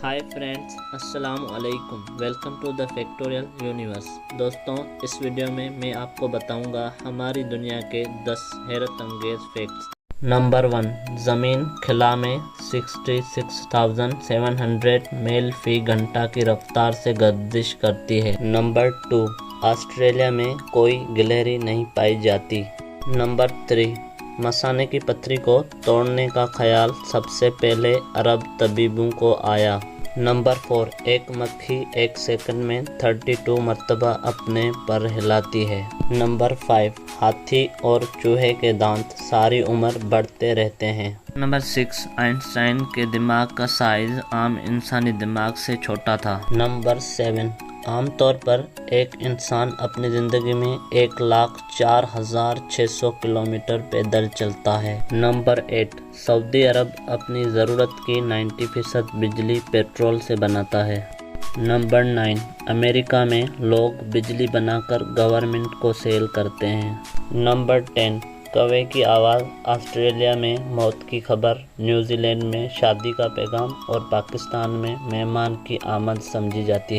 हाय friends, अस्सलाम वालेकुम। Welcome to the factorial universe. दोस्तों, इस वीडियो में मैं आपको बताऊंगा हमारी दुनिया के 10 हैरत अंगेज फैक्ट्स। नंबर 1, ज़मीन खिला में 66,700 मील फी घंटा की रफ्तार से गर्दिश करती है। नंबर 2, ऑस्ट्रेलिया में कोई गिलहरी नहीं पाई जाती। नंबर 3, मसाने की पत्थरी को तोड़ने का ख्याल सबसे पहले अरब तबीबों को आया। नंबर 4, एक मक्खी एक सेकंड में 32 मरतबा अपने पर हिलाती है। नंबर 5, हाथी और चूहे के दांत सारी उम्र बढ़ते रहते हैं। नंबर 6, आइंस्टाइन के दिमाग का साइज आम इंसानी दिमाग से छोटा था। नंबर 7, आमतौर पर एक इंसान अपनी ज़िंदगी में 1,04,600 किलोमीटर पैदल चलता है। नंबर 8, सऊदी अरब अपनी ज़रूरत की 90% बिजली पेट्रोल से बनाता है। नंबर 9, अमेरिका में लोग बिजली बनाकर गवर्नमेंट को सेल करते हैं। नंबर 10, कौवे की आवाज़ ऑस्ट्रेलिया में मौत की खबर, न्यूजीलैंड में शादी का पैगाम और पाकिस्तान में मेहमान की आमद समझी जाती है।